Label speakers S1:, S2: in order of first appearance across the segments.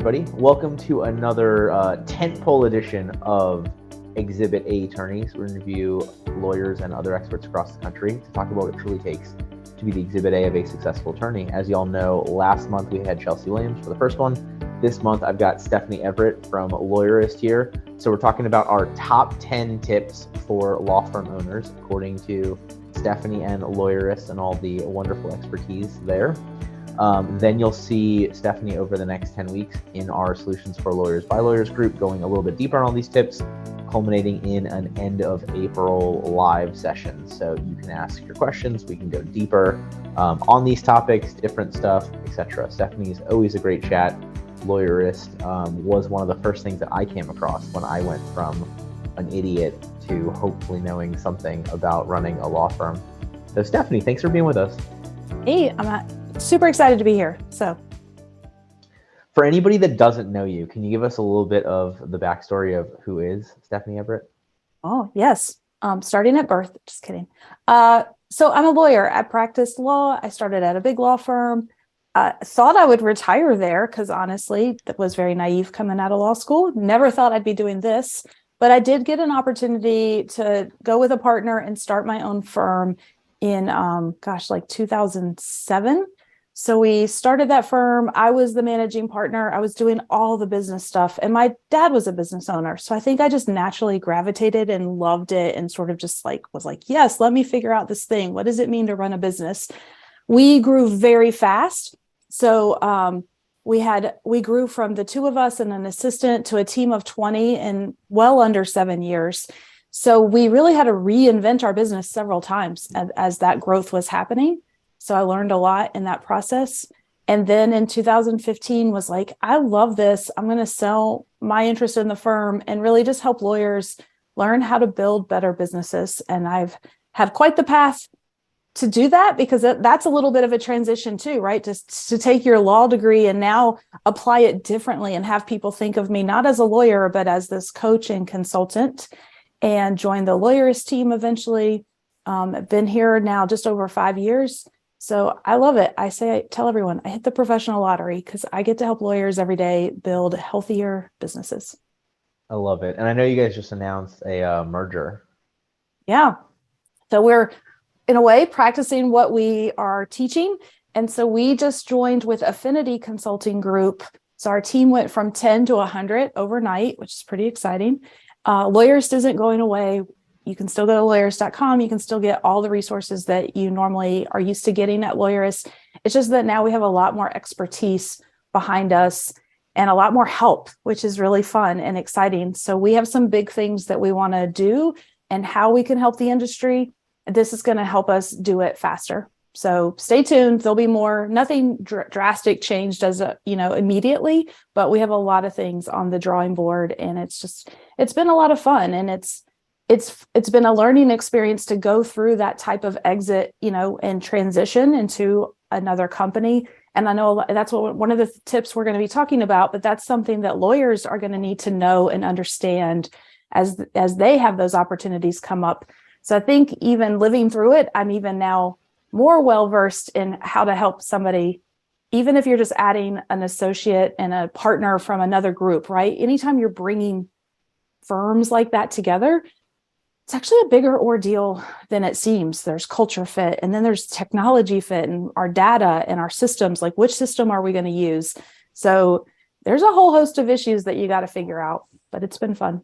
S1: Everybody. Welcome to another tentpole edition of Exhibit A Attorneys. We're going to interview lawyers and other experts across the country to talk about what it truly takes to be the Exhibit A of a successful attorney. As you all know, last month we had Chelsea Williams for the first one. This month I've got Stephanie Everett from Lawyerist here. So we're talking about our top 10 tips for law firm owners, according to Stephanie and Lawyerist and all the wonderful expertise there. Then you'll see Stephanie over the next 10 weeks in our Solutions for Lawyers by Lawyers group, going a little bit deeper on all these tips, culminating in an end of April live session. So you can ask your questions, we can go deeper on these topics, different stuff, etc. Stephanie's always a great chat. Lawyerist was one of the first things that I came across when I went from an idiot to hopefully knowing something about running a law firm. So Stephanie, thanks for being with us.
S2: Hey, I'm super excited to be here. So,
S1: for anybody that doesn't know you, can you give us a little bit of the backstory of who is Stephanie Everett?
S2: Oh, yes. Starting at birth, just kidding. So I'm a lawyer. I practiced law. I started at a big law firm. Thought I would retire there because honestly, that was very naive coming out of law school. Never thought I'd be doing this, but I did get an opportunity to go with a partner and start my own firm in, 2007. So we started that firm. I was the managing partner. I was doing all the business stuff. And my dad was a business owner. So I think I just naturally gravitated and loved it and sort of just was like, yes, let me figure out this thing. What does it mean to run a business? We grew very fast. So we grew from the two of us and an assistant to a team of 20 in well under 7 years. So we really had to reinvent our business several times as that growth was happening. So I learned a lot in that process. And then in 2015 was like, I love this. I'm going to sell my interest in the firm and really just help lawyers learn how to build better businesses. And I've had quite the path to do that because that's a little bit of a transition too, right? Just to take your law degree and now apply it differently and have people think of me not as a lawyer, but as this coach and consultant, and join the Lawyerist team eventually. I've been here now just over 5 years. So I love it. I tell everyone, I hit the professional lottery because I get to help lawyers every day build healthier businesses.
S1: I love it. And I know you guys just announced a merger.
S2: Yeah. So we're, in a way, practicing what we are teaching. And so we just joined with Affinity Consulting Group. So our team went from 10 to 100 overnight, which is pretty exciting. Lawyerist isn't going away. You can still go to lawyerist.com. You can still get all the resources that you normally are used to getting at Lawyerist. It's just that now we have a lot more expertise behind us and a lot more help, which is really fun and exciting. So we have some big things that we want to do and how we can help the industry. This is going to help us do it faster. So stay tuned. There'll be more, nothing drastic changed immediately, but we have a lot of things on the drawing board, and it's been a lot of fun, and it's been a learning experience to go through that type of exit, and transition into another company. And I know that's one of the tips we're going to be talking about, but that's something that lawyers are going to need to know and understand as they have those opportunities come up. So I think even living through it, I'm even now more well-versed in how to help somebody, even if you're just adding an associate and a partner from another group, right? Anytime you're bringing firms like that together, it's actually a bigger ordeal than it seems. There's culture fit, and then there's technology fit, and our data and our systems, like which system are we going to use? So there's a whole host of issues that you got to figure out, but it's been fun.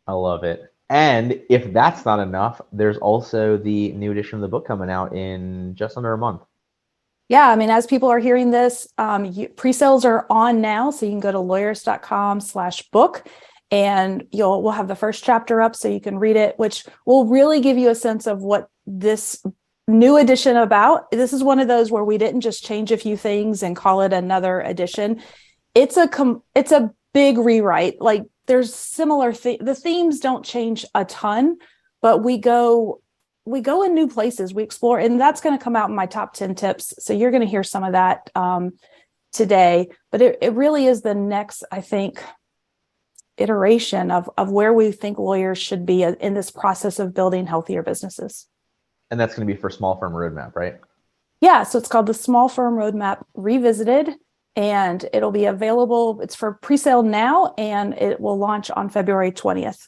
S1: I love it. And if that's not enough, there's also the new edition of the book coming out in just under a month.
S2: Yeah, I mean, as people are hearing this, pre-sales are on now, so you can go to lawyers.com/book. And we'll have the first chapter up so you can read it, which will really give you a sense of what this new edition about. This is one of those where we didn't just change a few things and call it another edition. It's a big rewrite. Like there's similar the themes don't change a ton, but we go in new places. We explore, and that's going to come out in my top 10 tips. So you're going to hear some of that today, but it really is the next, I think, iteration of where we think lawyers should be in this process of building healthier businesses.
S1: And that's going to be for Small Firm Roadmap, right?
S2: Yeah, so it's called the Small Firm Roadmap Revisited. and it'll be available. It's for pre-sale now, and it will launch on February 20th.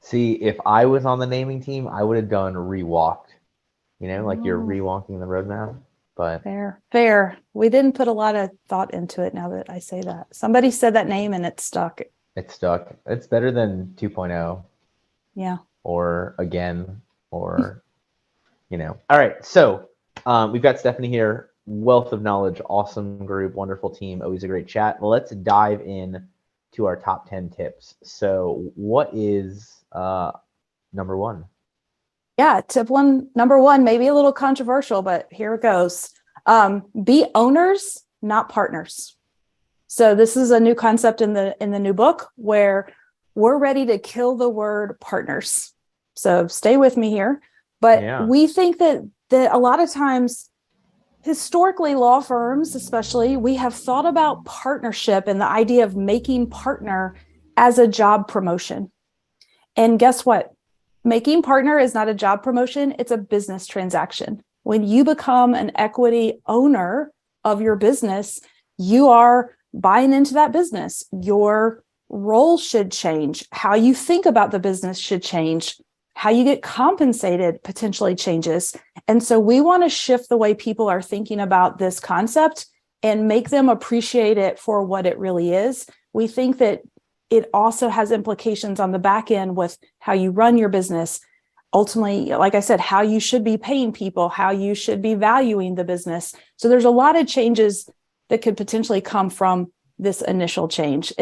S1: See, if I was on the naming team, I would have done rewalked, like you're rewalking the roadmap. But
S2: Fair. We didn't put a lot of thought into it now that I say that. Somebody said that name and it stuck.
S1: It stuck. It's better than 2.0.
S2: Yeah.
S1: Or again, or, All right. So we've got Stephanie here. Wealth of knowledge, awesome group, wonderful team, always a great chat. Let's dive in to our top 10 tips. So what is number one?
S2: Yeah, number one, maybe a little controversial, but here it goes. Be owners, not partners. So this is a new concept in the new book where we're ready to kill the word partners. So stay with me here. But we think that a lot of times, historically, law firms, especially, we have thought about partnership and the idea of making partner as a job promotion. And guess what? Making partner is not a job promotion. It's a business transaction. When you become an equity owner of your business, you are buying into that business. Your role should change. How you think about the business should change. How you get compensated potentially changes. And so we want to shift the way people are thinking about this concept and make them appreciate it for what it really is. We think that it also has implications on the back end with how you run your business. Ultimately, like I said, how you should be paying people, how you should be valuing the business. So there's a lot of changes that could potentially come from this initial change.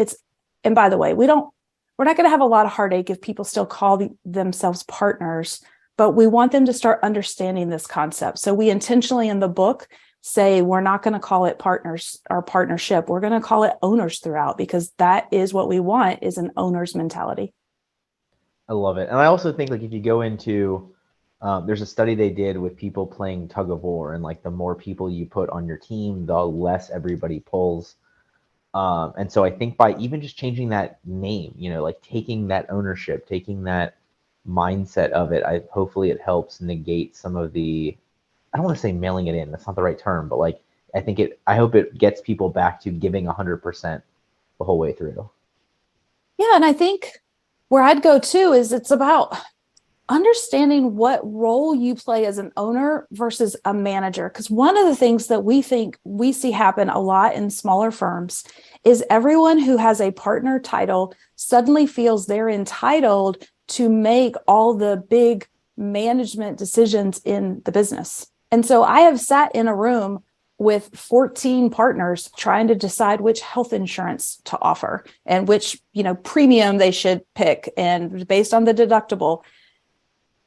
S2: And by the way, we're not going to have a lot of heartache if people still call themselves partners, but we want them to start understanding this concept. So we intentionally in the book say we're not going to call it partners or partnership. We're going to call it owners throughout, because that is what we want, is an owner's mentality.
S1: I love it. And I also think if you go into, there's a study they did with people playing tug of war, and the more people you put on your team, the less everybody pulls. And so I think by even just changing that name, taking that ownership, taking that mindset of it, hopefully it helps negate some of the, I don't want to say mailing it in, that's not the right term, but I hope it gets people back to giving 100% the whole way through.
S2: Yeah. And I think where I'd go too is it's about understanding what role you play as an owner versus a manager. Because one of the things that we think we see happen a lot in smaller firms is everyone who has a partner title suddenly feels they're entitled to make all the big management decisions in the business. And so I have sat in a room with 14 partners trying to decide which health insurance to offer and which, premium they should pick, and based on the deductible.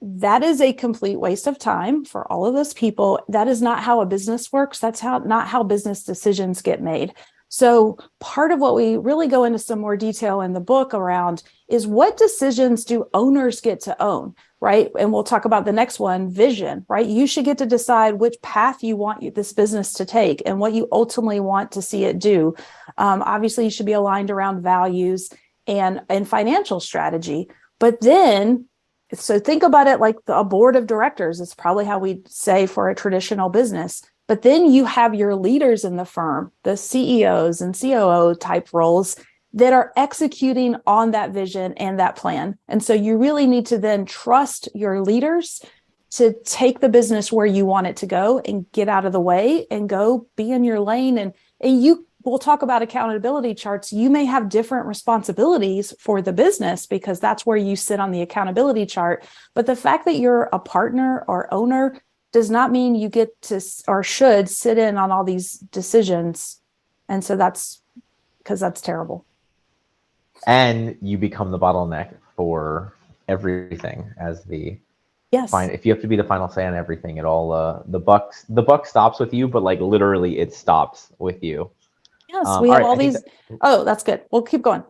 S2: That is a complete waste of time for all of those people. That is not how a business works. That's not how business decisions get made. So part of what we really go into some more detail in the book around is what decisions do owners get to own, right? And we'll talk about the next one, vision, right? You should get to decide which path you want this business to take and what you ultimately want to see it do. Obviously, you should be aligned around values and financial strategy. But then, so think about it like a board of directors. It's probably how we'd say for a traditional business. But then you have your leaders in the firm, the CEOs and COO type roles that are executing on that vision and that plan. And so you really need to then trust your leaders to take the business where you want it to go and get out of the way and go be in your lane. And we'll talk about accountability charts. You may have different responsibilities for the business because that's where you sit on the accountability chart. But the fact that you're a partner or owner does not mean you get to or should sit in on all these decisions. And so that's because that's terrible.
S1: And you become the bottleneck for everything as the if you have to be the final say on everything, it all the buck stops with you, but literally it stops with you.
S2: Yes, we have all these. Oh, that's good. We'll keep going.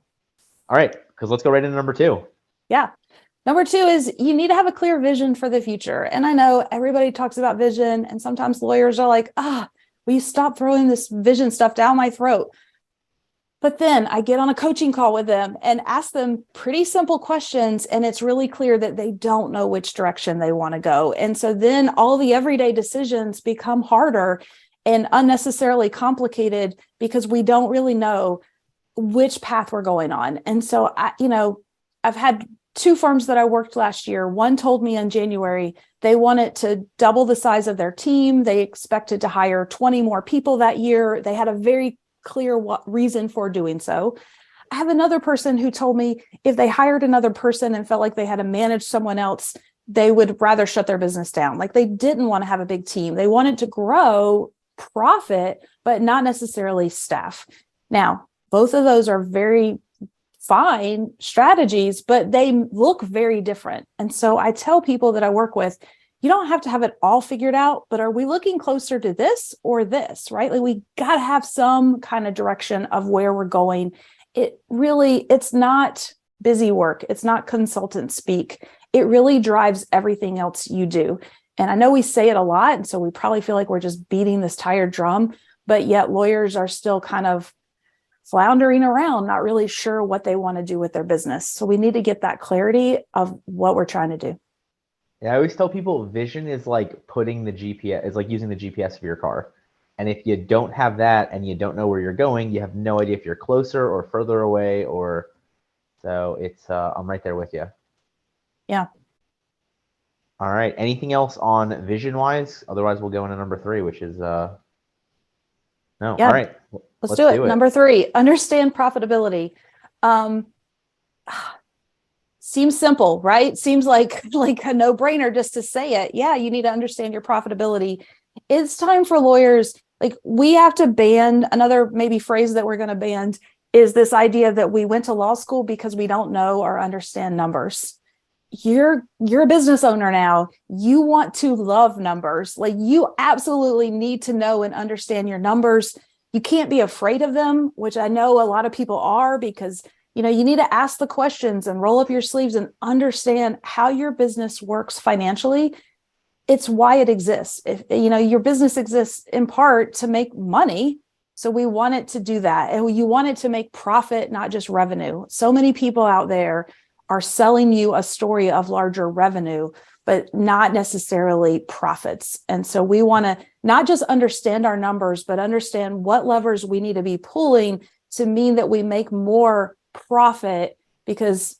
S1: All right, because let's go right into number 2.
S2: Yeah. Number 2 is you need to have a clear vision for the future. And I know everybody talks about vision, and sometimes lawyers are like, will you stop throwing this vision stuff down my throat? But then I get on a coaching call with them and ask them pretty simple questions, and it's really clear that they don't know which direction they want to go. And so then all the everyday decisions become harder. and unnecessarily complicated because we don't really know which path we're going on. And so I've had 2 firms that I worked last year. One told me in January they wanted to double the size of their team. They expected to hire 20 more people that year. They had a very clear reason for doing so. I have another person who told me if they hired another person and felt like they had to manage someone else, they would rather shut their business down. Like they didn't want to have a big team. They wanted to grow profit, but not necessarily staff. Now, both of those are very fine strategies, but they look very different. And so I tell people that I work with, you don't have to have it all figured out, but are we looking closer to this or this, right? Like we got to have some kind of direction of where we're going. It's not busy work. It's not consultant speak. It really drives everything else you do. And I know we say it a lot, and so we probably feel like we're just beating this tired drum, but yet lawyers are still kind of floundering around, not really sure what they want to do with their business. So we need to get that clarity of what we're trying to do.
S1: Yeah, I always tell people vision is like putting the GPS, is like using the GPS of your car. And if you don't have that and you don't know where you're going, you have no idea if you're closer or further away, or so it's I'm right there with you.
S2: Yeah.
S1: All right. Anything else on vision wise? Otherwise we'll go into number 3, which is no.
S2: Yeah.
S1: All right.
S2: Let's do it. Number 3, understand profitability. Seems simple, right? Seems like a no-brainer just to say it. Yeah, you need to understand your profitability. It's time for lawyers. Like we have to ban, another maybe phrase that we're going to ban is this idea that we went to law school because we don't know or understand numbers. You're a business owner now. You want to love numbers. Like you absolutely need to know and understand your numbers. You can't be afraid of them, which I know a lot of people are, because you need to ask the questions and roll up your sleeves and understand how your business works financially. It's why it exists. If your business exists in part to make money. So we want it to do that. And you want it to make profit, not just revenue. So many people out there are selling you a story of larger revenue, but not necessarily profits. And so we want to not just understand our numbers, but understand what levers we need to be pulling to mean that we make more profit. Because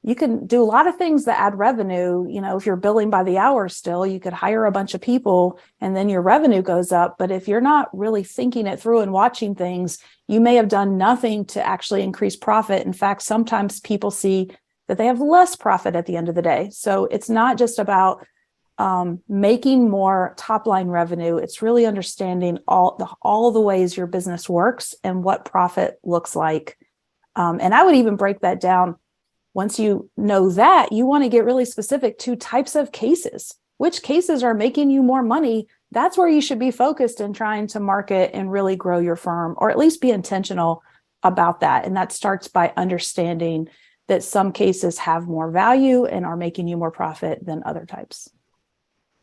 S2: you can do a lot of things that add revenue. If you're billing by the hour still, you could hire a bunch of people and then your revenue goes up. But if you're not really thinking it through and watching things, you may have done nothing to actually increase profit. In fact, sometimes people see that they have less profit at the end of the day. So it's not just about making more top line revenue. It's really understanding all the ways your business works and what profit looks like. And I would even break that down. Once you know that, you want to get really specific to types of cases. Which cases are making you more money? That's where you should be focused in trying to market and really grow your firm, or at least be intentional about that. And that starts by understanding that some cases have more value and are making you more profit than other types.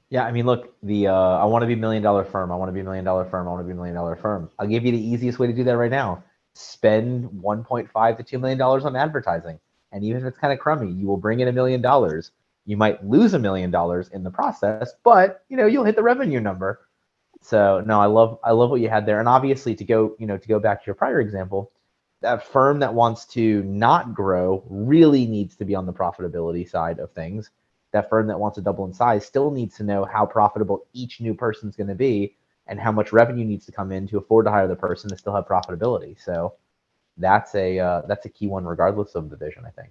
S1: Yeah, look, I want to be $1 million firm. I want to be $1 million firm. I want to be $1 million firm. I'll give you the easiest way to do that right now. Spend $1.5 to $2 million on advertising. And even if it's kind of crummy, you will bring in $1 million. You might lose $1 million in the process, but you'll hit the revenue number. So no, I love what you had there. And obviously to go back to your prior example, that firm that wants to not grow really needs to be on the profitability side of things. That firm that wants to double in size still needs to know how profitable each new person's going to be and how much revenue needs to come in to afford to hire the person to still have profitability. So that's a key one regardless of the vision, I think.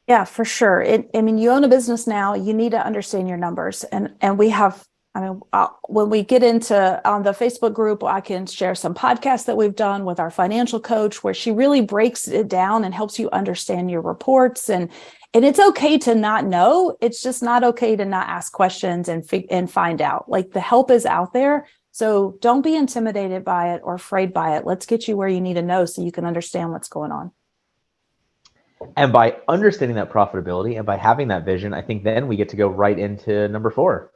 S2: Yeah, for sure. You own a business now, you need to understand your numbers. And we have, when we get into on the Facebook group, I can share some podcasts that we've done with our financial coach where she really breaks it down and helps you understand your reports. And it's okay to not know. It's just not okay to not ask questions and find out. Like the help is out there. So don't be intimidated by it or afraid by it. Let's get you where you need to know so you can understand what's going on.
S1: And by understanding that profitability and by having that vision, I think then we get to go right into number 4.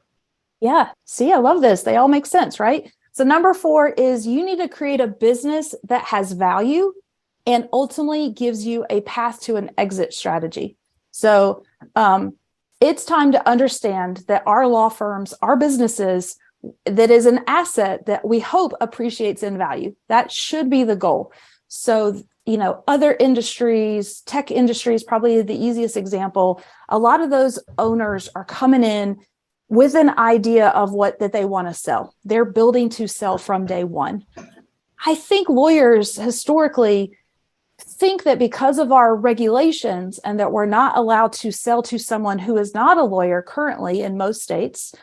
S2: Yeah. See, I love this. They all make sense, right? So number 4 is you need to create a business that has value and ultimately gives you a path to an exit strategy. So it's time to understand that our law firms, our businesses that is an asset that we hope appreciates in value. That should be the goal. So, other industries, tech industries, probably the easiest example. A lot of those owners are coming in with an idea of that they want to sell. They're building to sell from day one. I think lawyers historically think that because of our regulations and that we're not allowed to sell to someone who is not a lawyer currently in most states,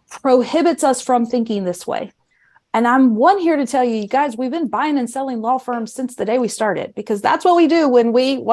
S2: prohibits us from thinking this way. And I'm here to tell you guys, we've been buying and selling law firms since the day we started, because that's what we do when we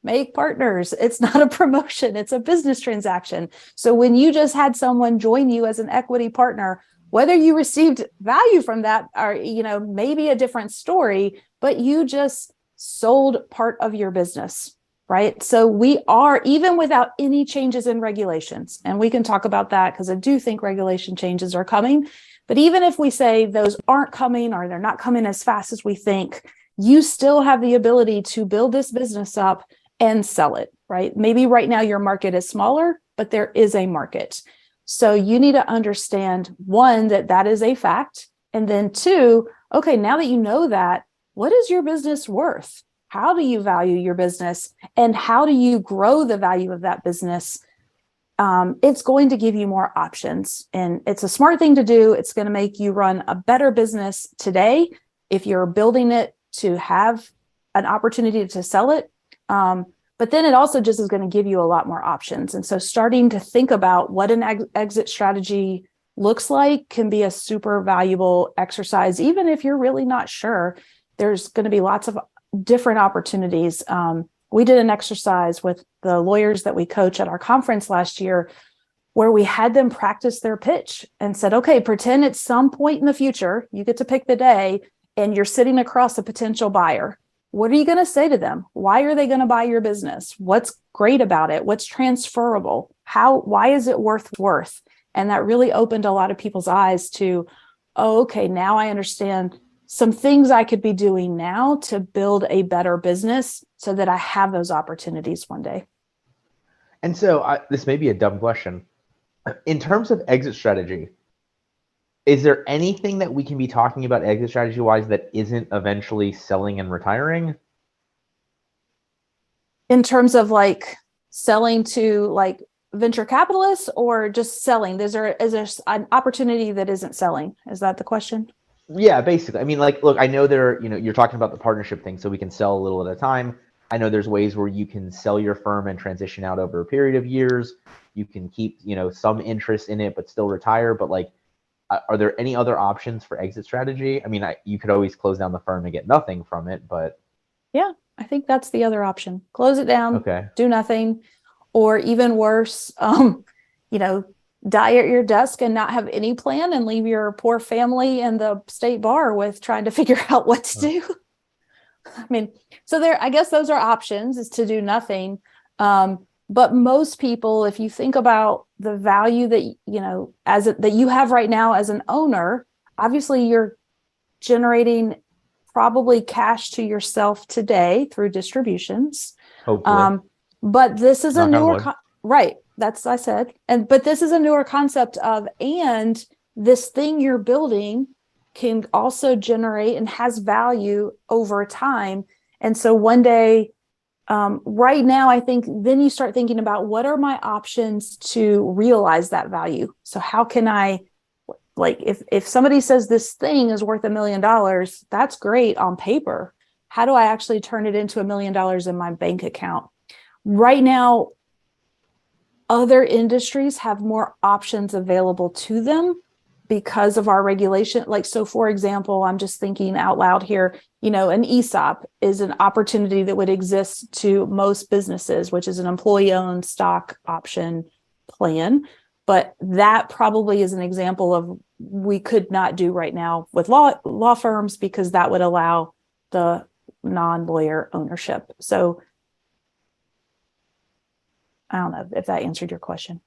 S2: make partners. It's not a promotion, it's a business transaction. So when you just had someone join you as an equity partner, whether you received value from that or, maybe a different story, but you just sold part of your business, right? So we are, even without any changes in regulations, and we can talk about that because I do think regulation changes are coming. But even if we say those aren't coming or they're not coming as fast as we think, you still have the ability to build this business up and sell it, right? Maybe right now your market is smaller, but there is a market. So you need to understand, one, that is a fact. And then two, okay, now that you know that, what is your business worth? How do you value your business? And how do you grow the value of that business? It's going to give you more options, and it's a smart thing to do. It's going to make you run a better business today if you're building it to have an opportunity to sell it. But then it also just is going to give you a lot more options. And so starting to think about what an exit strategy looks like can be a super valuable exercise. Even if you're really not sure, there's going to be lots of different opportunities. We did an exercise with the lawyers that we coach at our conference last year where we had them practice their pitch and said, okay, pretend at some point in the future, you get to pick the day and you're sitting across a potential buyer. What are you going to say to them? Why are they going to buy your business? What's great about it? What's transferable? Why is it worth? And that really opened a lot of people's eyes to, oh, okay, now I understand some things I could be doing now to build a better business so that I have those opportunities one day.
S1: And so this may be a dumb question. In terms of exit strategy, is there anything that we can be talking about exit strategy wise that isn't eventually selling and retiring?
S2: In terms of selling to venture capitalists or just selling? Is there an opportunity that isn't selling? Is that the question?
S1: Yeah, basically. I mean, look, I know you're talking about the partnership thing, so we can sell a little at a time. I know there's ways where you can sell your firm and transition out over a period of years. You can keep, some interest in it, but still retire. But are there any other options for exit strategy? I mean, you could always close down the firm and get nothing from it, but.
S2: Yeah, I think that's the other option. Close it down,
S1: okay.
S2: Do nothing, or even worse, die at your desk and not have any plan and leave your poor family in the state bar with trying to figure out what to do. I mean, so I guess those are options, is to do nothing. But most people, if you think about the value that, that you have right now as an owner, obviously you're generating probably cash to yourself today through distributions.
S1: Hopefully.
S2: But this is a newer, right. That's I said. But this is a newer concept of, and this thing you're building can also generate and has value over time. And so one day, right now, I think then you start thinking about, what are my options to realize that value? So how can I, if somebody says this thing is worth $1 million, that's great on paper. How do I actually turn it into $1 million in my bank account? Right now, other industries have more options available to them because of our regulation. So for example, I'm just thinking out loud here, an ESOP is an opportunity that would exist to most businesses, which is an employee-owned stock option plan. But that probably is an example of we could not do right now with law firms, because that would allow the non-lawyer ownership. So I don't know if that answered your question.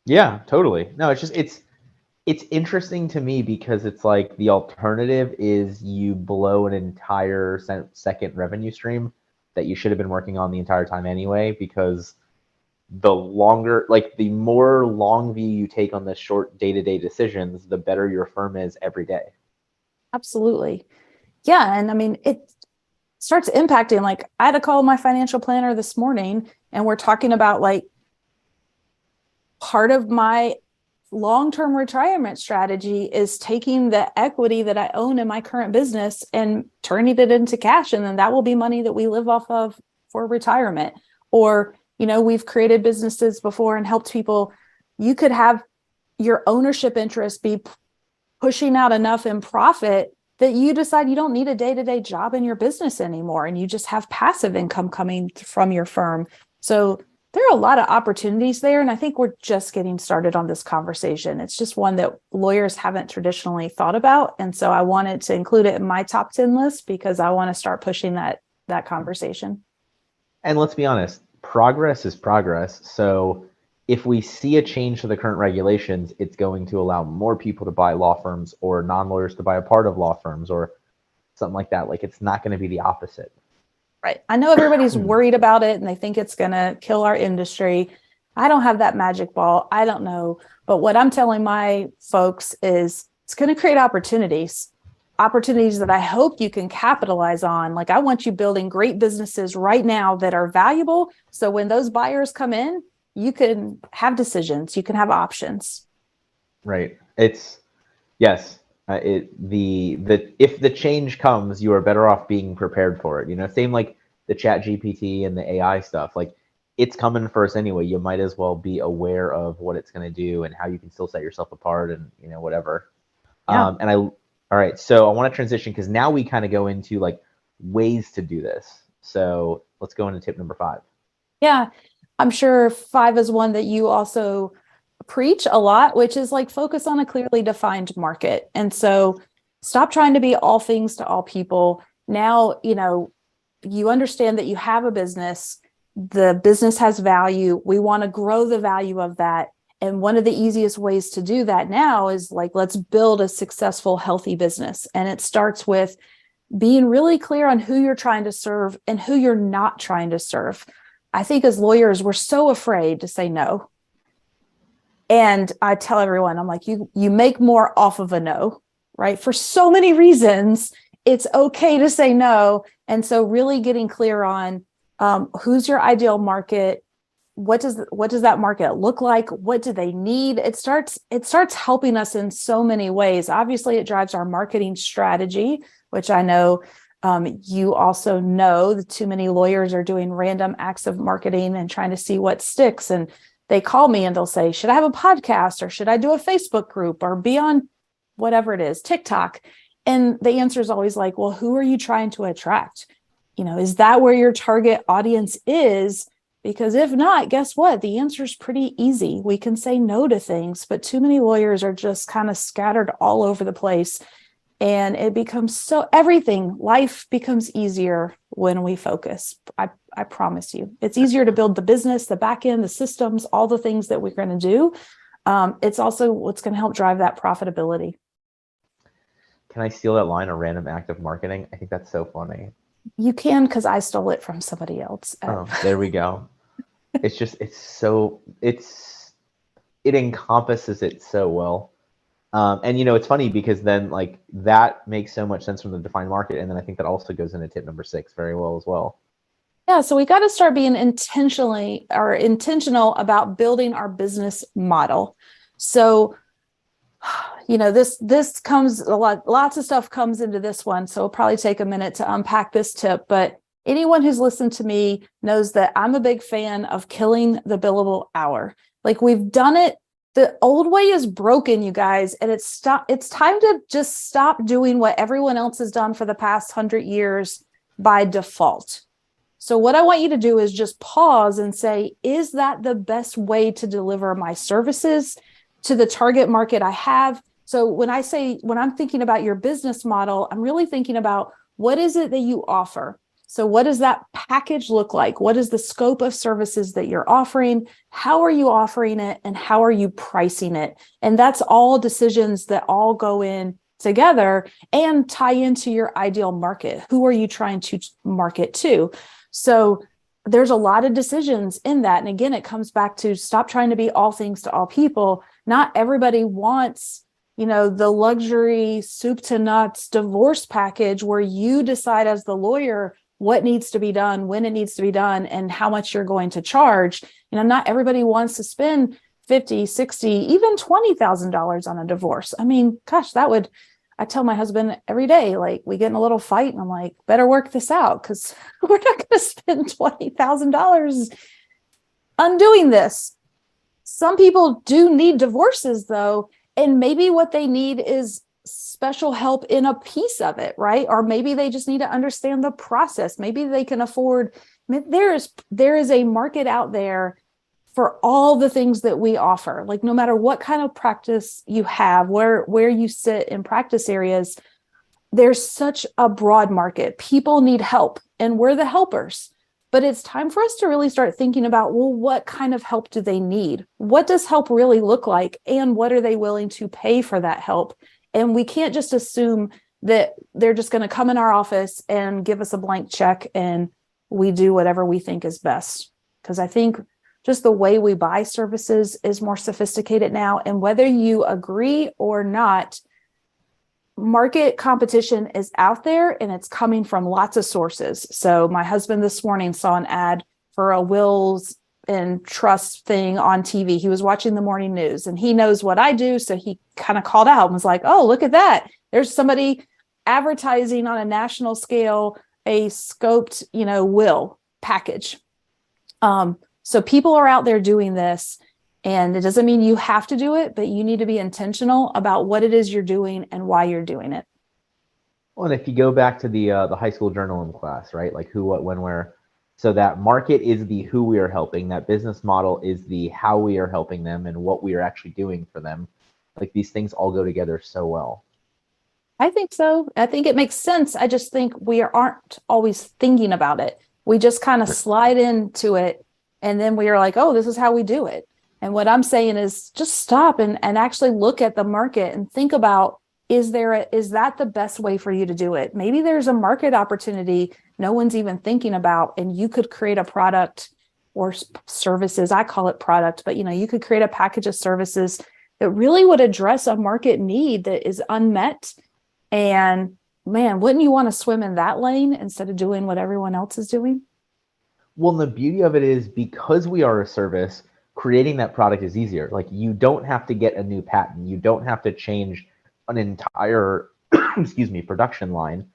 S1: Yeah, totally. No, it's interesting to me because it's like the alternative is you blow an entire second revenue stream that you should have been working on the entire time anyway, because the longer, like the more long view you take on the short day-to-day decisions, the better your firm is every day.
S2: Absolutely. Yeah. And I mean, it starts impacting, like I had to call my financial planner this morning and we're talking about like part of my long-term retirement strategy is taking the equity that I own in my current business and turning it into cash. And then that will be money that we live off of for retirement. Or, we've created businesses before and helped people. You could have your ownership interest be pushing out enough in profit that you decide you don't need a day-to-day job in your business anymore. And you just have passive income coming from your firm. So there are a lot of opportunities there. And I think we're just getting started on this conversation. It's just one that lawyers haven't traditionally thought about. And so I wanted to include it in my top 10 list because I want to start pushing that conversation.
S1: And let's be honest, progress is progress. So if we see a change to the current regulations, it's going to allow more people to buy law firms or non-lawyers to buy a part of law firms or something like that. Like it's not going to be the opposite.
S2: Right. I know everybody's worried about it and they think it's going to kill our industry. I don't have that magic ball. I don't know. But what I'm telling my folks is it's going to create opportunities that I hope you can capitalize on. Like I want you building great businesses right now that are valuable. So when those buyers come in, you can have decisions, you can have options.
S1: Right. It's yes. If the change comes, you are better off being prepared for it. Same like the Chat GPT and the AI stuff. Like it's coming first anyway. You might as well be aware of what it's going to do and how you can still set yourself apart and whatever.
S2: Yeah.
S1: All right. So I want to transition because now we kind of go into like ways to do this. So let's go into tip number 5.
S2: Yeah. I'm sure 5 is one that you also preach a lot, which is like focus on a clearly defined market. And so stop trying to be all things to all people. Now, you understand that you have a business, the business has value. We want to grow the value of that. And one of the easiest ways to do that now is like, let's build a successful, healthy business. And it starts with being really clear on who you're trying to serve and who you're not trying to serve. I think as lawyers, we're so afraid to say no. And I tell everyone, I'm like, you make more off of a no, right? For so many reasons, it's okay to say no. And so really getting clear on who's your ideal market, what does that market look like? What do they need? It starts helping us in so many ways. Obviously, it drives our marketing strategy, which I know you also know that too many lawyers are doing random acts of marketing and trying to see what sticks. And they call me and they'll say, should I have a podcast or should I do a Facebook group or be on whatever it is, TikTok? And the answer is always like, well, who are you trying to attract? Is that where your target audience is? Because if not, guess what? The answer is pretty easy. We can say no to things, but too many lawyers are just kind of scattered all over the place. And it becomes life becomes easier when we focus. I promise you, it's easier to build the business, the back end, the systems, all the things that we're going to do. It's also what's going to help drive that profitability.
S1: Can I steal that line, a random act of marketing? I think that's so funny.
S2: You can, because I stole it from somebody else.
S1: Oh, there we go. It encompasses it so well. And it's funny because then like that makes so much sense from the defined market. And then I think that also goes into tip number 6 very well as well.
S2: Yeah. So we got to start being intentional about building our business model. So, this comes lots of stuff comes into this one. So it'll probably take a minute to unpack this tip, but anyone who's listened to me knows that I'm a big fan of killing the billable hour. Like we've done it. The old way is broken, you guys, and it's time to just stop doing what everyone else has done for the past 100 years by default. So what I want you to do is just pause and say, is that the best way to deliver my services to the target market I have? So when I'm thinking about your business model, I'm really thinking about what is it that you offer? So what does that package look like? What is the scope of services that you're offering? How are you offering it? And how are you pricing it? And that's all decisions that all go in together and tie into your ideal market. Who are you trying to market to? So there's a lot of decisions in that. And again, it comes back to stop trying to be all things to all people. Not everybody wants, the luxury soup to nuts divorce package where you decide as the lawyer what needs to be done, when it needs to be done, and how much you're going to charge. Not everybody wants to spend $50,000, $60,000, even $20,000 on a divorce. I mean, gosh, I tell my husband every day, like we get in a little fight and I'm like, better work this out because we're not going to spend $20,000 undoing this. Some people do need divorces though. And maybe what they need is special help in a piece of it, right? Or maybe they just need to understand the process. Maybe they can afford, there is a market out there for all the things that we offer. Like no matter what kind of practice you have, where you sit in practice areas, there's such a broad market. People need help and we're the helpers. But it's time for us to really start thinking about, well, what kind of help do they need? What does help really look like? And what are they willing to pay for that help? And we can't just assume that they're just going to come in our office and give us a blank check and we do whatever we think is best. Because I think just the way we buy services is more sophisticated now. And whether you agree or not, market competition is out there and it's coming from lots of sources. So my husband this morning saw an ad for a wills and trust thing on TV. He was watching the morning news and he knows what I do. So he kind of called out and was like, oh, look at that. There's somebody advertising on a national scale, a scoped, will package. So people are out there doing this, and it doesn't mean you have to do it, but you need to be intentional about what it is you're doing and why you're doing it.
S1: Well, and if you go back to the high school journalism class, right? Like who, what, when, where. So that market is the who we are helping. That business model is the how we are helping them and what we are actually doing for them. Like these things all go together so well.
S2: I think so. I think it makes sense. I just think we aren't always thinking about it. We just kind of slide into it. And then we are like, oh, this is how we do it. And what I'm saying is just stop and actually look at the market and think about, is that the best way for you to do it? Maybe there's a market opportunity no one's even thinking about, and you could create a product or services. I call it product, but you could create a package of services that really would address a market need that is unmet. And man, wouldn't you want to swim in that lane instead of doing what everyone else is doing?
S1: Well, the beauty of it is because we are a service, creating that product is easier. Like you don't have to get a new patent. You don't have to change an entire, production line.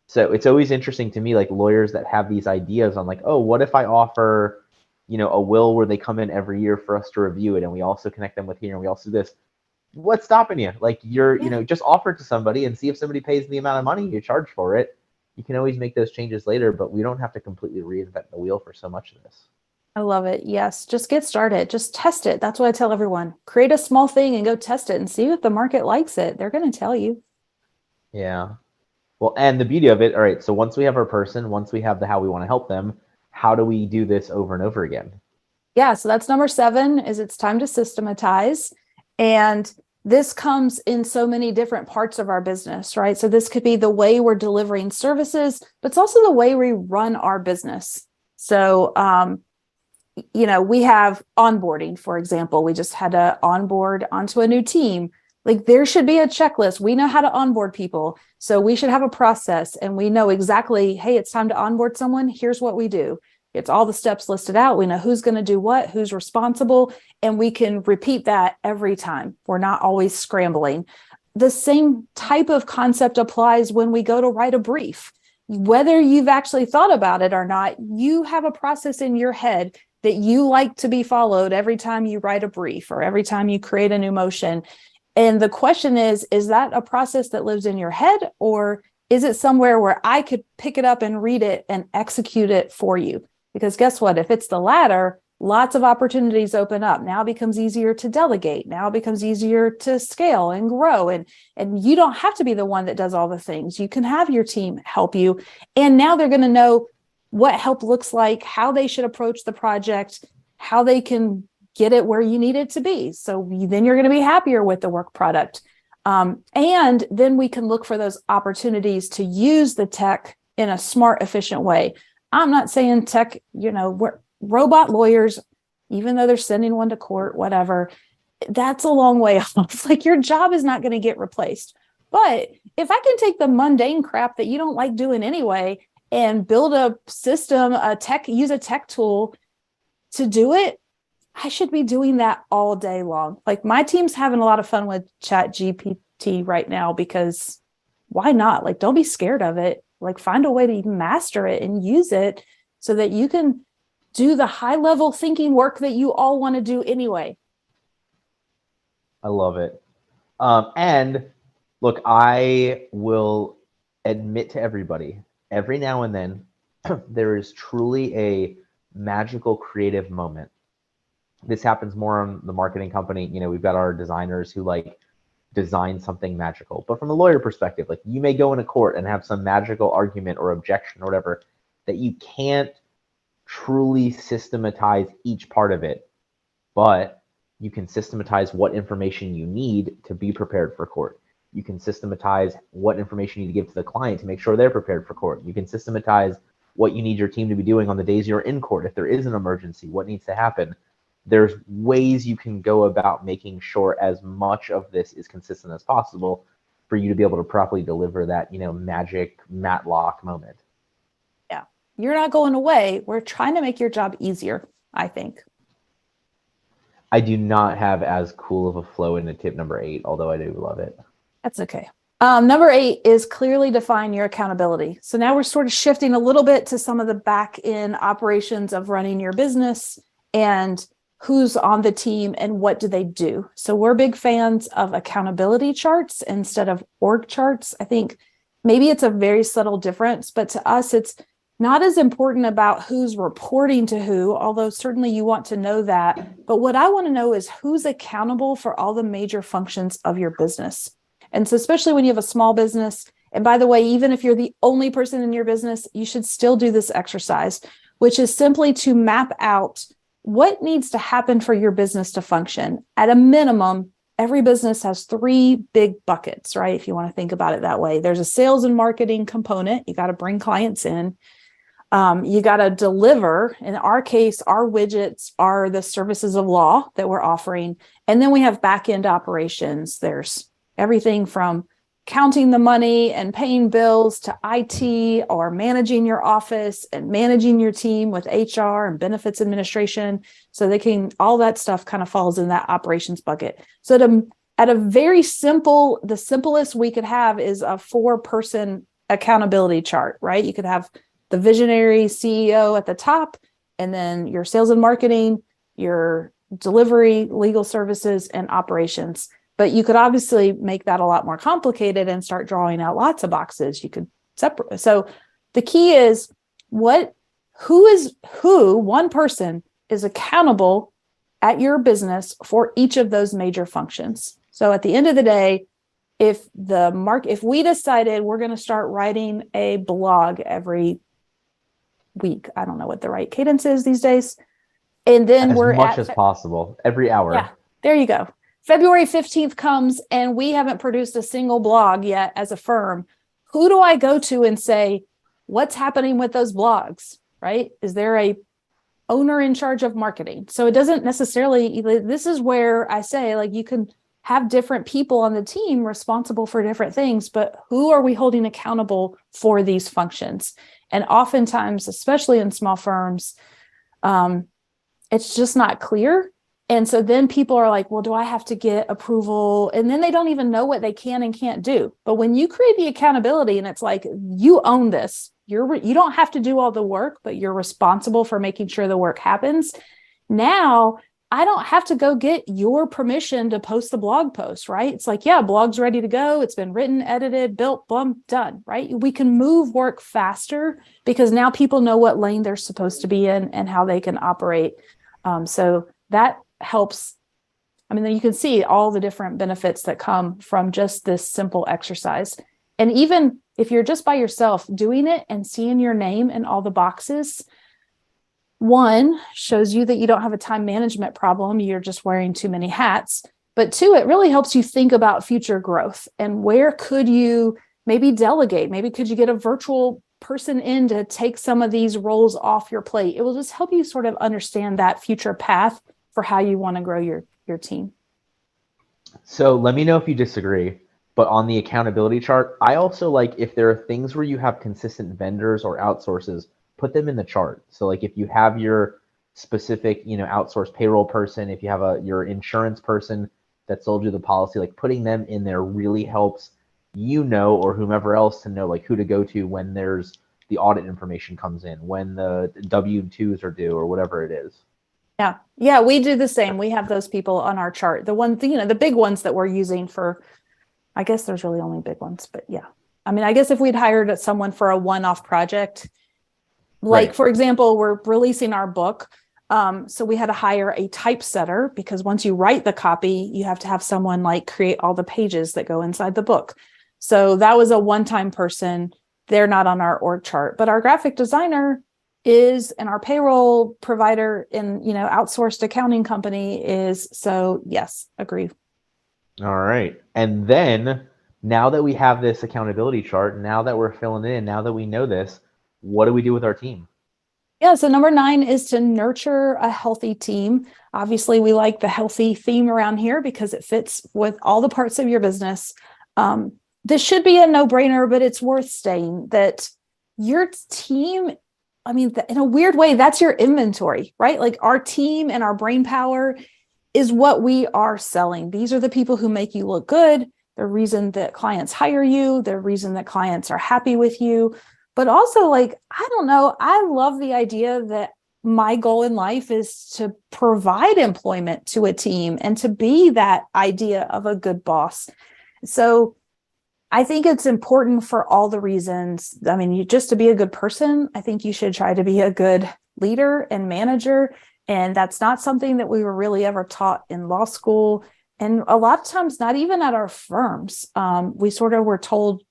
S1: So it's always interesting to me, like lawyers that have these ideas on like, oh, what if I offer, a will where they come in every year for us to review it. And we also connect them with here and we also do this. What's stopping you? Like just offer it to somebody and see if somebody pays the amount of money you charge for it. You can always make those changes later, but we don't have to completely reinvent the wheel for so much of this.
S2: I love it. Yes. Just get started. Just test it. That's what I tell everyone. Create a small thing and go test it and see if the market likes it. They're going to tell you.
S1: Yeah. Well, and the beauty of it, all right, so once we have our person, once we have the how we want to help them, how do we do this over and over again?
S2: Yeah. So that's number 7 is it's time to systematize. And this comes in so many different parts of our business, right? So this could be the way we're delivering services, but it's also the way we run our business. So, we have onboarding, for example. We just had to onboard onto a new team. Like there should be a checklist. We know how to onboard people. So we should have a process and we know exactly, hey, it's time to onboard someone. Here's what we do. It's all the steps listed out. We know who's going to do what, who's responsible, and we can repeat that every time. We're not always scrambling. The same type of concept applies when we go to write a brief. Whether you've actually thought about it or not, you have a process in your head that you like to be followed every time you write a brief or every time you create a new motion. And the question is that a process that lives in your head, or is it somewhere where I could pick it up and read it and execute it for you? Because guess what? If it's the latter, lots of opportunities open up. Now it becomes easier to delegate. Now it becomes easier to scale and grow. And you don't have to be the one that does all the things. You can have your team help you. And now they're going to know what help looks like, how they should approach the project, how they can get it where you need it to be. So then you're going to be happier with the work product. And then we can look for those opportunities to use the tech in a smart, efficient way. I'm not saying tech, we're robot lawyers, even though they're sending one to court, whatever, that's a long way off. Like your job is not going to get replaced. But if I can take the mundane crap that you don't like doing anyway and build a system, use a tech tool to do it, I should be doing that all day long. Like my team's having a lot of fun with Chat GPT right now because why not? Like, don't be scared of it. Like find a way to master it and use it so that you can do the high level thinking work that you all want to do anyway.
S1: I love it. And look, I will admit to everybody, every now and then, there is truly a magical creative moment. This happens more on the marketing company. We've got our designers who like design something magical. But from a lawyer perspective, like you may go into court and have some magical argument or objection or whatever that you can't truly systematize each part of it, but you can systematize what information you need to be prepared for court. You can systematize what information you need to give to the client to make sure they're prepared for court. You can systematize what you need your team to be doing on the days you're in court. If there is an emergency, what needs to happen? There's ways you can go about making sure as much of this is consistent as possible for you to be able to properly deliver that, magic Matlock moment.
S2: Yeah. You're not going away. We're trying to make your job easier, I think.
S1: I do not have as cool of a flow into tip number 8, although I do love it.
S2: That's okay. Number 8 is clearly define your accountability. So now we're sort of shifting a little bit to some of the back end operations of running your business and who's on the team and what do they do. So we're big fans of accountability charts instead of org charts. I think maybe it's a very subtle difference, but to us, it's not as important about who's reporting to who, although certainly you want to know that. But what I want to know is who's accountable for all the major functions of your business. And so especially when you have a small business, and by the way, even if you're the only person in your business, you should still do this exercise, which is simply to map out what needs to happen for your business to function. At a minimum, every business has 3 big buckets, right? If you want to think about it that way. There's a sales and marketing component. You got to bring clients in. You got to deliver. In our case, our widgets are the services of law that we're offering. And then we have back-end operations. There's everything from counting the money and paying bills to IT or managing your office and managing your team with HR and benefits administration. So all that stuff kind of falls in that operations bucket. So at a very simple, the simplest we could have is a 4-person accountability chart, right? You could have the visionary CEO at the top, and then your sales and marketing, your delivery, legal services, and operations. But you could obviously make that a lot more complicated and start drawing out lots of boxes. You could separate. So the key is one person is accountable at your business for each of those major functions. So at the end of the day, if we decided we're going to start writing a blog every week, I don't know what the right cadence is these days. And then
S1: as much as possible, every hour.
S2: Yeah, there you go. February 15th comes and we haven't produced a single blog yet as a firm. Who do I go to and say, what's happening with those blogs, right? Is there a owner in charge of marketing? So it doesn't necessarily, this is where I say, like, you can have different people on the team responsible for different things, but who are we holding accountable for these functions? And oftentimes, especially in small firms, it's just not clear. And so then people are like, well, do I have to get approval? And then they don't even know what they can and can't do. But when you create the accountability and it's like, you own this, you don't have to do all the work, but you're responsible for making sure the work happens. Now I don't have to go get your permission to post the blog post, right? It's like, yeah, blog's ready to go. It's been written, edited, built, boom, done, right? We can move work faster because now people know what lane they're supposed to be in and how they can operate. So that helps. I mean, you can see all the different benefits that come from just this simple exercise. And even if you're just by yourself doing it and seeing your name in all the boxes, 1, shows you that you don't have a time management problem. You're just wearing too many hats. But 2, it really helps you think about future growth and where could you maybe delegate? Maybe could you get a virtual person in to take some of these roles off your plate. It will just help you sort of understand that future path for how you want to grow your team.
S1: So let me know if you disagree, but on the accountability chart, I also like if there are things where you have consistent vendors or outsources, put them in the chart. So like if you have your specific, outsourced payroll person, if you have your insurance person that sold you the policy, like putting them in there really helps or whomever else to know like who to go to when there's the audit information comes in, when the W-2s are due or whatever it is.
S2: Yeah. Yeah. We do the same. We have those people on our chart. The one thing, the big ones that we're using for, I guess there's really only big ones, but yeah. I mean, I guess if we'd hired someone for a one-off project, like,
S1: Right.
S2: for example, we're releasing our book. So we had to hire a typesetter because once you write the copy, you have to have someone like create all the pages that go inside the book. So that was a one-time person. They're not on our org chart, but our graphic designer is, and our payroll provider and, outsourced accounting company is. So yes, agree.
S1: All right. And then now that we have this accountability chart, now that we're filling it in, now that we know this, what do we do with our team?
S2: Yeah. So number 9 is to nurture a healthy team. Obviously, we like the healthy theme around here because it fits with all the parts of your business. This should be a no-brainer, but it's worth saying that your team, I mean, in a weird way, that's your inventory, right? Like our team and our brain power is what we are selling. These are the people who make you look good, the reason that clients hire you, the reason that clients are happy with you. But also, like, I don't know, I love the idea that my goal in life is to provide employment to a team and to be that idea of a good boss. So I think it's important for all the reasons. I mean, just to be a good person, I think you should try to be a good leader and manager. And that's not something that we were really ever taught in law school. And a lot of times, not even at our firms. We sort of were told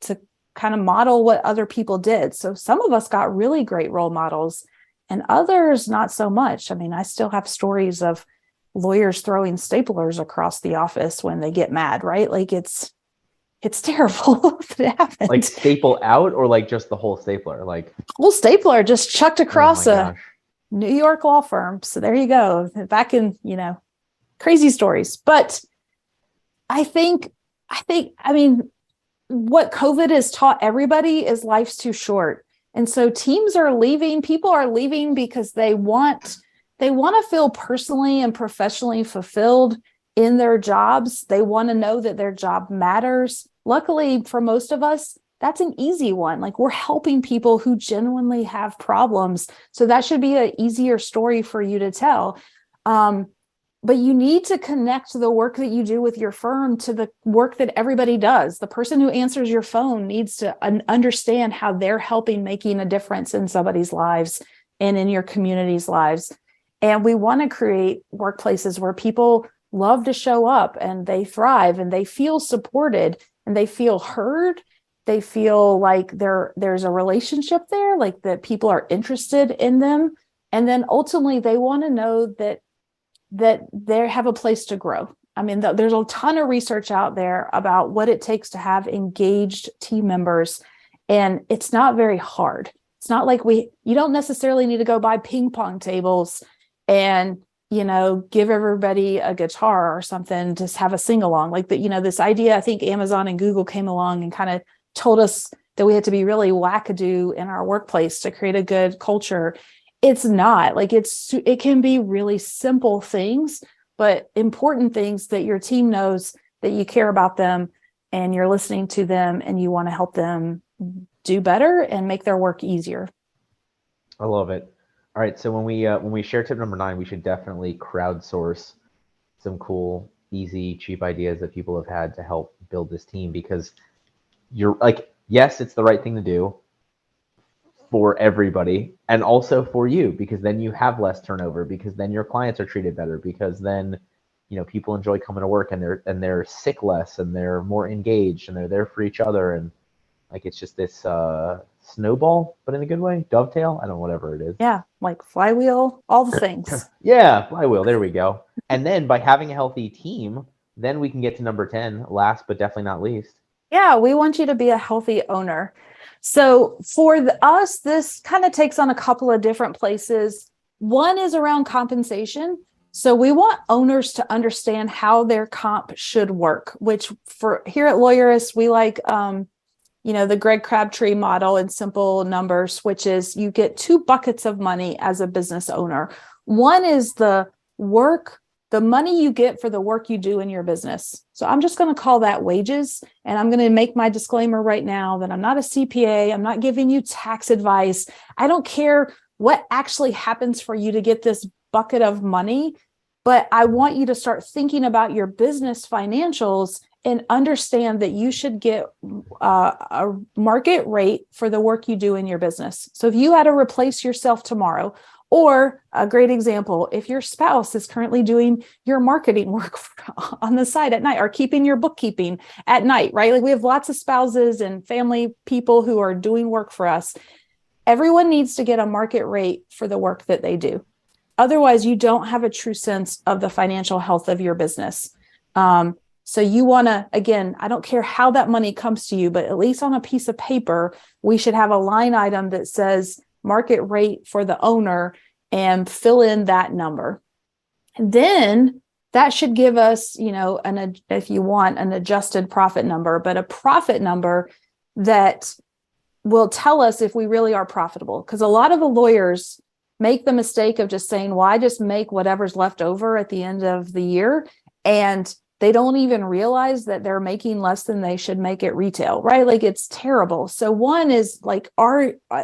S2: to kind of model what other people did. So some of us got really great role models and others not so much. I mean, I still have stories of lawyers throwing staplers across the office when they get mad, right? Like it's terrible if it happens.
S1: Like staple out or like just the whole stapler? Like
S2: whole stapler just chucked across
S1: oh
S2: a
S1: gosh.
S2: New York law firm. So there you go. Back in, crazy stories. But I mean, what COVID has taught everybody is life's too short. And so teams are leaving, people are leaving because they want to feel personally and professionally fulfilled in their jobs. They want to know that their job matters. Luckily, for most of us, that's an easy one. Like we're helping people who genuinely have problems. So that should be an easier story for you to tell. But you need to connect the work that you do with your firm to the work that everybody does. The person who answers your phone needs to understand how they're helping making a difference in somebody's lives and in your community's lives. And we want to create workplaces where people love to show up and they thrive and they feel supported and they feel heard. They feel like there's a relationship there, like that people are interested in them. And then ultimately they want to know that they have a place to grow. I mean, there's a ton of research out there about what it takes to have engaged team members. And it's not very hard. It's not like you don't necessarily need to go buy ping pong tables and, give everybody a guitar or something, just have a sing along. Like this idea, I think Amazon and Google came along and kind of told us that we had to be really wackadoo in our workplace to create a good culture. It's not like it can be really simple things, but important things that your team knows that you care about them and you're listening to them and you want to help them do better and make their work easier.
S1: I love it. All right. So when we share tip number 9, we should definitely crowdsource some cool, easy, cheap ideas that people have had to help build this team, because you're like, yes, it's the right thing to do for everybody and also for you, because then you have less turnover, because then your clients are treated better, because then people enjoy coming to work and they're sick less and they're more engaged and they're there for each other, and like it's just this snowball, but in a good way, dovetail, I don't know, whatever it is.
S2: Yeah, like flywheel, all the things.
S1: Yeah, flywheel, there we go. And then by having a healthy team, then we can get to number 10, last but definitely not least.
S2: Yeah, we want you to be a healthy owner. So for us, this kind of takes on a couple of different places. One is around compensation. So we want owners to understand how their comp should work, which for here at Lawyerist, we like the Greg Crabtree model in simple numbers, which is you get two buckets of money as a business owner. One is the money you get for the work you do in your business. So I'm just going to call that wages. And I'm going to make my disclaimer right now that I'm not a CPA. I'm not giving you tax advice. I don't care what actually happens for you to get this bucket of money, but I want you to start thinking about your business financials and understand that you should get a market rate for the work you do in your business. So if you had to replace yourself tomorrow, or a great example, if your spouse is currently doing your marketing work on the side at night or keeping your bookkeeping at night, right? Like we have lots of spouses and family people who are doing work for us. Everyone needs to get a market rate for the work that they do. Otherwise, you don't have a true sense of the financial health of your business. So you want to, again, I don't care how that money comes to you, but at least on a piece of paper, we should have a line item that says market rate for the owner and fill in that number. And then that should give us, if you want an adjusted profit number, but a profit number that will tell us if we really are profitable. Because a lot of the lawyers make the mistake of just saying, well, I just make whatever's left over at the end of the year. And they don't even realize that they're making less than they should make at retail, right? Like it's terrible. So one is like,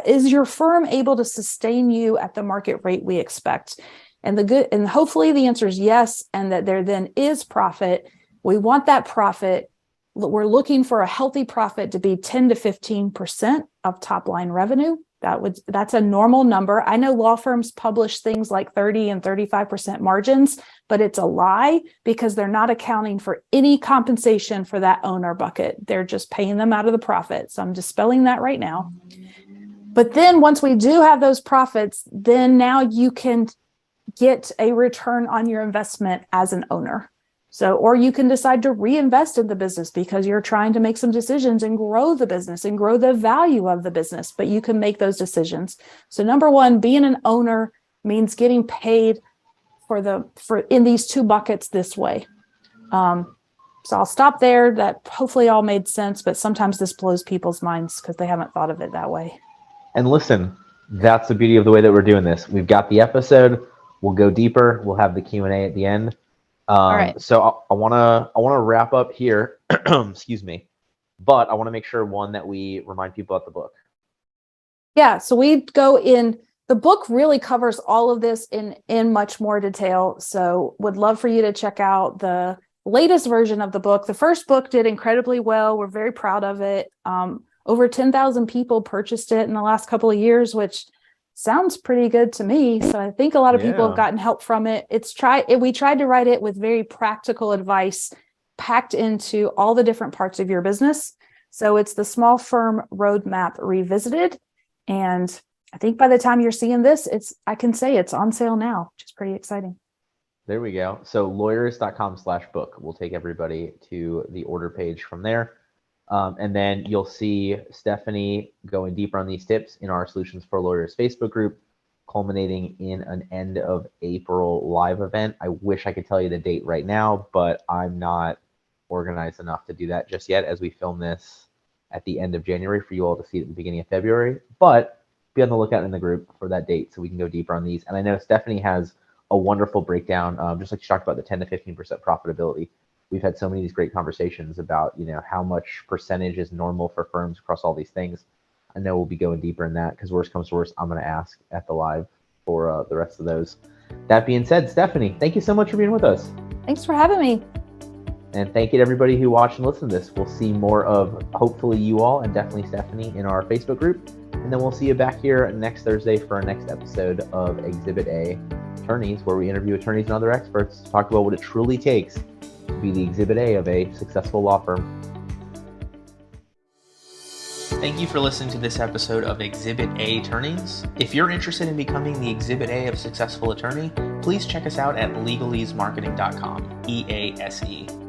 S2: is your firm able to sustain you at the market rate we expect? And hopefully the answer is yes, and that there then is profit. We want that profit. We're looking for a healthy profit to be 10 to 15% of top line revenue. That's a normal number. I know law firms publish things like 30 and 35% margins, but it's a lie because they're not accounting for any compensation for that owner bucket. They're just paying them out of the profit. So I'm dispelling that right now. But then once we do have those profits, then now you can get a return on your investment as an owner. So, or you can decide to reinvest in the business because you're trying to make some decisions and grow the business and grow the value of the business, but you can make those decisions. So number one, being an owner means getting paid for in these two buckets this way. So I'll stop there. That hopefully all made sense, but sometimes this blows people's minds because they haven't thought of it that way.
S1: And listen, that's the beauty of the way that we're doing this. We've got the episode. We'll go deeper. We'll have the Q&A at the end.
S2: All right.
S1: So I wanna wrap up here. Excuse me, but I want to make sure that we remind people about the book.
S2: Yeah. So we go in. The book really covers all of this in much more detail. So would love for you to check out the latest version of the book. The first book did incredibly well. We're very proud of it. Over 10,000 people purchased it in the last couple of years, which sounds pretty good to me. So I think a lot of people have gotten help from it. We tried to write it with very practical advice packed into all the different parts of your business. So it's the Small Firm Roadmap Revisited. And I think by the time you're seeing this, I can say it's on sale now, which is pretty exciting.
S1: There we go. So lawyerist.com/book. We'll take everybody to the order page from there. And then you'll see Stephanie going deeper on these tips in our Solutions for Lawyers Facebook group, culminating in an end of April live event. I wish I could tell you the date right now, but I'm not organized enough to do that just yet as we film this at the end of January for you all to see it at the beginning of February. But be on the lookout in the group for that date so we can go deeper on these. And I know Stephanie has a wonderful breakdown, just like she talked about the 10 to 15% profitability. We've had so many of these great conversations about, how much percentage is normal for firms across all these things. I know we'll be going deeper in that because worst comes to worst, I'm going to ask at the live for the rest of those. That being said, Stephanie, thank you so much for being with us.
S2: Thanks for having me.
S1: And thank you to everybody who watched and listened to this. We'll see more of hopefully you all and definitely Stephanie in our Facebook group. And then we'll see you back here next Thursday for our next episode of Exhibit A Attorneys, where we interview attorneys and other experts to talk about what it truly takes to be the Exhibit A of a successful law firm. Thank you for listening to this episode of Exhibit A Attorneys. If you're interested in becoming the Exhibit A of a successful attorney, please check us out at legalesemarketing.com, EASE.